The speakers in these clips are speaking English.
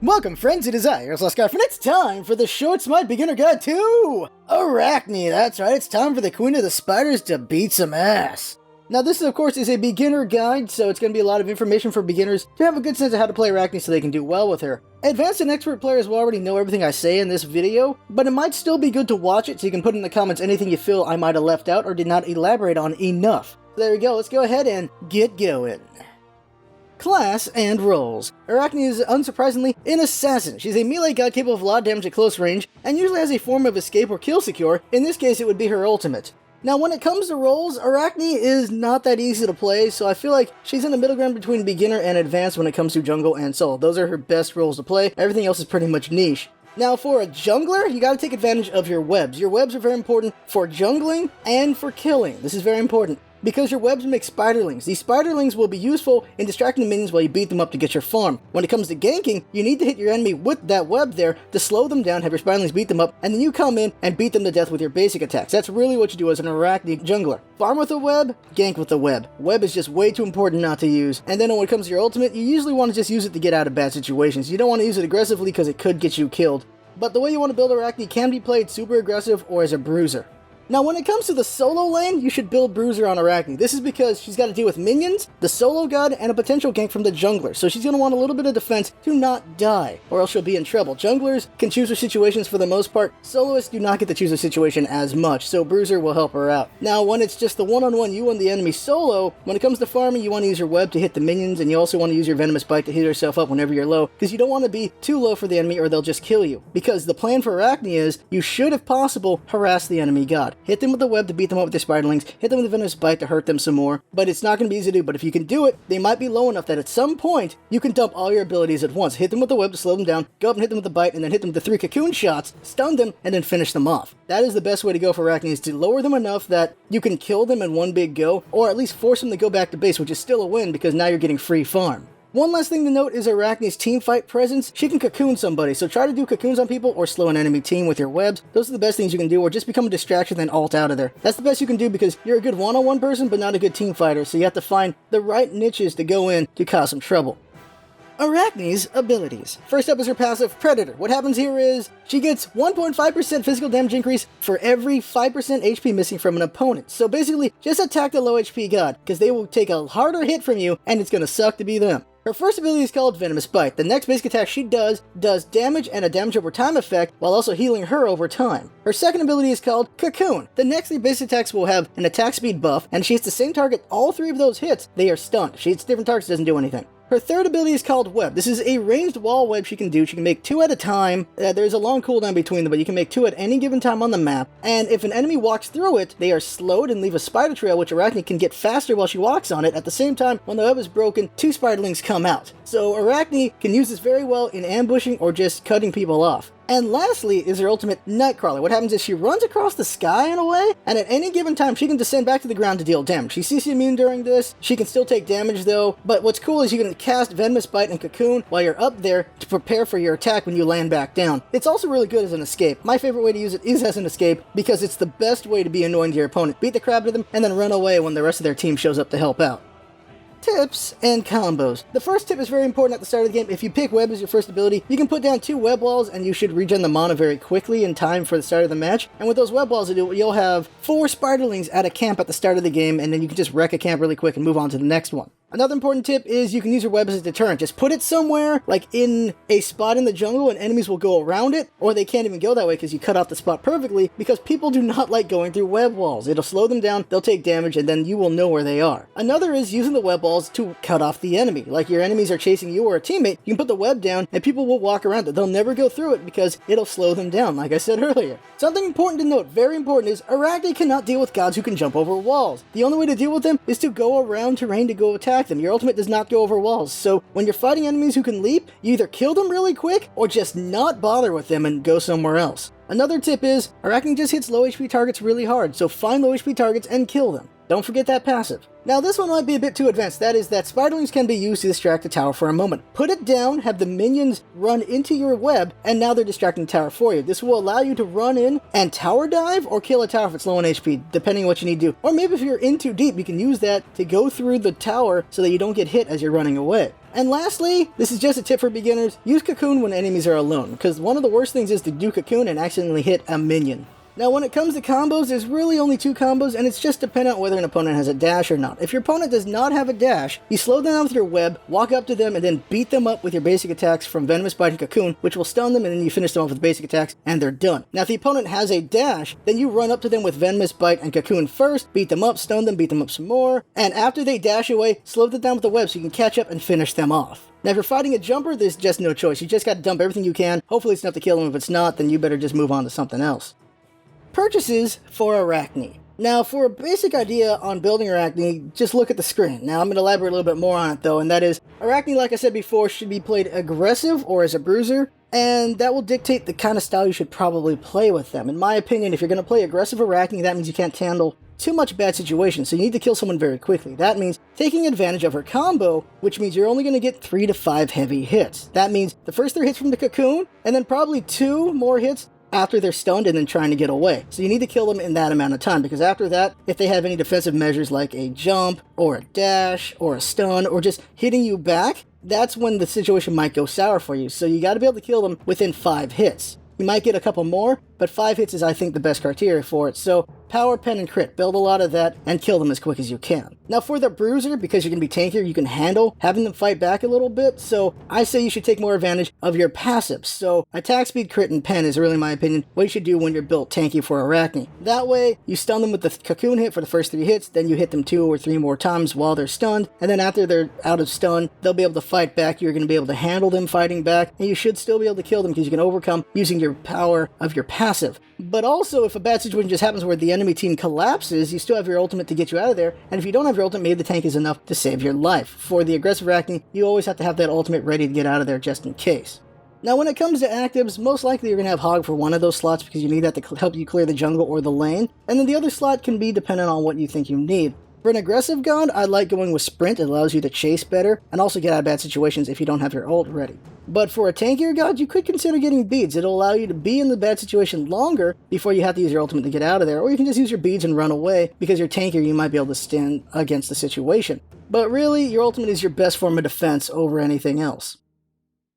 Welcome friends, it is I, LostScarf, and it's time for the Short Smite Beginner Guide to Arachne. That's right, it's time for the Queen of the Spiders to beat some ass. Now this, of course, is a beginner guide, so it's going to be a lot of information for beginners to have a good sense of how to play Arachne so they can do well with her. Advanced and expert players will already know everything I say in this video, but it might still be good to watch it so you can put in the comments anything you feel I might have left out or did not elaborate on enough. So there we go, let's go ahead and get going. Class and roles. Arachne is, unsurprisingly, an assassin. She's a melee god capable of a lot of damage at close range, and usually has a form of escape or kill secure. In this case, it would be her ultimate. Now, when it comes to roles, Arachne is not that easy to play, so I feel like she's in the middle ground between beginner and advanced when it comes to jungle and solo. Those are her best roles to play. Everything else is pretty much niche. Now, for a jungler, you gotta take advantage of your webs. Your webs are very important for jungling and for killing. This is very important, because your webs make spiderlings. These spiderlings will be useful in distracting the minions while you beat them up to get your farm. When it comes to ganking, you need to hit your enemy with that web there to slow them down, have your spiderlings beat them up, and then you come in and beat them to death with your basic attacks. That's really what you do as an Arachne jungler. Farm with a web, gank with a web. Web is just way too important not to use. And then when it comes to your ultimate, you usually want to just use it to get out of bad situations. You don't want to use it aggressively because it could get you killed. But the way you want to build Arachne can be played super aggressive or as a bruiser. Now, when it comes to the solo lane, you should build Bruiser on Arachne. This is because she's got to deal with minions, the solo god, and a potential gank from the jungler. So she's going to want a little bit of defense to not die, or else she'll be in trouble. Junglers can choose their situations for the most part. Soloists do not get to choose their situation as much, so Bruiser will help her out. Now, when it's just the one-on-one you and the enemy solo, when it comes to farming, you want to use your web to hit the minions, and you also want to use your venomous bite to hit yourself up whenever you're low, because you don't want to be too low for the enemy or they'll just kill you. Because the plan for Arachne is, you should, if possible, harass the enemy god. Hit them with the web to beat them up with their spiderlings, hit them with a venomous bite to hurt them some more, but it's not going to be easy to do. But if you can do it, they might be low enough that at some point, you can dump all your abilities at once. Hit them with the web to slow them down, go up and hit them with the bite, and then hit them with the 3 cocoon shots, stun them, and then finish them off. That is the best way to go for Arachne, is to lower them enough that you can kill them in one big go, or at least force them to go back to base, which is still a win because now you're getting free farm. One last thing to note is Arachne's teamfight presence. She can cocoon somebody, so try to do cocoons on people or slow an enemy team with your webs. Those are the best things you can do, or just become a distraction then ult out of there. That's the best you can do because you're a good one-on-one person but not a good team fighter, so you have to find the right niches to go in to cause some trouble. Arachne's abilities. First up is her passive, Predator. What happens here is she gets 1.5% physical damage increase for every 5% HP missing from an opponent. So basically, just attack the low HP god, because they will take a harder hit from you, and it's going to suck to be them. Her first ability is called Venomous Bite. The next basic attack she does damage and a damage over time effect, while also healing her over time. Her second ability is called Cocoon. The next 3 basic attacks will have an attack speed buff, and if she hits the same target all 3 of those hits, they are stunned. If she hits different targets, it doesn't do anything. Her third ability is called Web. This is a ranged wall web she can do. She can make 2 at a time. There's a long cooldown between them, but you can make 2 at any given time on the map. And if an enemy walks through it, they are slowed and leave a spider trail, which Arachne can get faster while she walks on it. At the same time, when the web is broken, 2 spiderlings come out. So Arachne can use this very well in ambushing or just cutting people off. And lastly is her ultimate, Nightcrawler. What happens is she runs across the sky in a way, and at any given time she can descend back to the ground to deal damage. She's CC immune during this. She can still take damage though, but what's cool is you can cast Venomous Bite and Cocoon while you're up there to prepare for your attack when you land back down. It's also really good as an escape. My favorite way to use it is as an escape because it's the best way to be annoying to your opponent. Beat the crap out of them and then run away when the rest of their team shows up to help out. Tips and combos. The first tip is very important at the start of the game. If you pick web as your first ability, you can put down 2 web walls and you should regen the mana very quickly in time for the start of the match. And with those web walls, you'll have 4 spiderlings at a camp at the start of the game, and then you can just wreck a camp really quick and move on to the next one. Another important tip is you can use your web as a deterrent. Just put it somewhere, like in a spot in the jungle, and enemies will go around it, or they can't even go that way because you cut off the spot perfectly, because people do not like going through web walls. It'll slow them down, they'll take damage, and then you will know where they are. Another is using the web walls to cut off the enemy. Like your enemies are chasing you or a teammate, you can put the web down, and people will walk around it. They'll never go through it because it'll slow them down, like I said earlier. Something important to note, very important, is Arachne cannot deal with gods who can jump over walls. The only way to deal with them is to go around terrain to go attack them. Your ultimate does not go over walls, so when you're fighting enemies who can leap, you either kill them really quick or just not bother with them and go somewhere else. Another tip is, Arachne just hits low HP targets really hard, so find low HP targets and kill them. Don't forget that passive. Now this one might be a bit too advanced. That is that spiderlings can be used to distract the tower for a moment. Put it down, have the minions run into your web, and now they're distracting the tower for you. This will allow you to run in and tower dive or kill a tower if it's low on HP, depending on what you need to do. Or maybe if you're in too deep, you can use that to go through the tower so that you don't get hit as you're running away. And lastly, this is just a tip for beginners, use Cocoon when enemies are alone, because one of the worst things is to do Cocoon and accidentally hit a minion. Now when it comes to combos, there's really only 2 combos, and it's just dependent on whether an opponent has a dash or not. If your opponent does not have a dash, you slow them down with your web, walk up to them, and then beat them up with your basic attacks from Venomous Bite and Cocoon, which will stun them, and then you finish them off with basic attacks, and they're done. Now if the opponent has a dash, then you run up to them with Venomous Bite and Cocoon first, beat them up, stun them, beat them up some more, and after they dash away, slow them down with the web so you can catch up and finish them off. Now if you're fighting a jumper, there's just no choice. You just gotta dump everything you can. Hopefully it's enough to kill them. If it's not, then you better just move on to something else. Purchases for Arachne. Now, for a basic idea on building Arachne, just look at the screen. Now, I'm going to elaborate a little bit more on it, though, and that is, Arachne, like I said before, should be played aggressive or as a bruiser, and that will dictate the kind of style you should probably play with them. In my opinion, if you're going to play aggressive Arachne, that means you can't handle too much bad situations, so you need to kill someone very quickly. That means taking advantage of her combo, which means you're only going to get 3 to 5 heavy hits. That means the first 3 hits from the Cocoon, and then probably 2 more hits after they're stunned and then trying to get away. So you need to kill them in that amount of time, because after that, if they have any defensive measures like a jump, or a dash, or a stun, or just hitting you back, that's when the situation might go sour for you. So you gotta be able to kill them within 5 hits. You might get a couple more, but 5 hits is, I think, the best criteria for it. So power, pen, and crit. Build a lot of that and kill them as quick as you can. Now for the bruiser, because you're going to be tankier, you can handle having them fight back a little bit. So I say you should take more advantage of your passives. So attack speed, crit, and pen is really, in my opinion, what you should do when you're built tanky for Arachne. That way, you stun them with the Cocoon hit for the first 3 hits, then you hit them 2 or 3 more times while they're stunned, and then after they're out of stun, they'll be able to fight back. You're going to be able to handle them fighting back, and you should still be able to kill them because you can overcome using your power of your passive. But also, if a bad situation just happens where the enemy team collapses, you still have your ultimate to get you out of there, and if you don't have your ultimate, maybe the tank is enough to save your life. For the aggressive Arachne, you always have to have that ultimate ready to get out of there just in case. Now when it comes to actives, most likely you're going to have Hog for one of those slots because you need that to help you clear the jungle or the lane, and then the other slot can be dependent on what you think you need. For an aggressive god, I like going with Sprint. It allows you to chase better, and also get out of bad situations if you don't have your ult ready. But for a tankier god, you could consider getting beads. It'll allow you to be in the bad situation longer before you have to use your ultimate to get out of there, or you can just use your beads and run away, because you're tankier, you might be able to stand against the situation. But really, your ultimate is your best form of defense over anything else.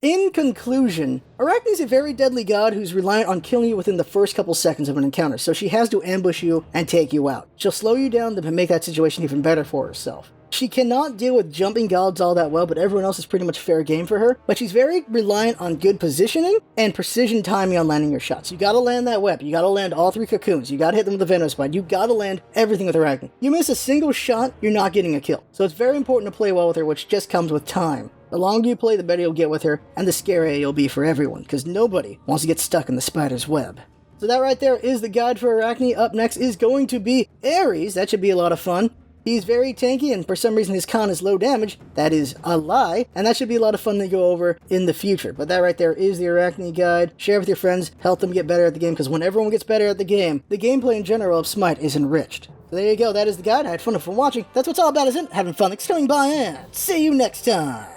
In conclusion, Arachne is a very deadly god who's reliant on killing you within the first couple seconds of an encounter, so she has to ambush you and take you out. She'll slow you down to make that situation even better for herself. She cannot deal with jumping gods all that well, but everyone else is pretty much fair game for her. But she's very reliant on good positioning and precision timing on landing your shots. You gotta land that web, you gotta land all 3 cocoons, you gotta hit them with the Venomous Bite, you gotta land everything with Arachne. You miss a single shot, you're not getting a kill. So it's very important to play well with her, which just comes with time. The longer you play, the better you'll get with her, and the scarier you'll be for everyone, because nobody wants to get stuck in the spider's web. So that right there is the guide for Arachne. Up next is going to be Ares. That should be a lot of fun. He's very tanky, and for some reason his con is low damage. That is a lie, and that should be a lot of fun to go over in the future. But that right there is the Arachne guide. Share with your friends, help them get better at the game, because when everyone gets better at the game, the gameplay in general of Smite is enriched. So there you go, that is the guide. I had fun watching. That's what's all about, isn't it? Having fun, coming by, and see you next time.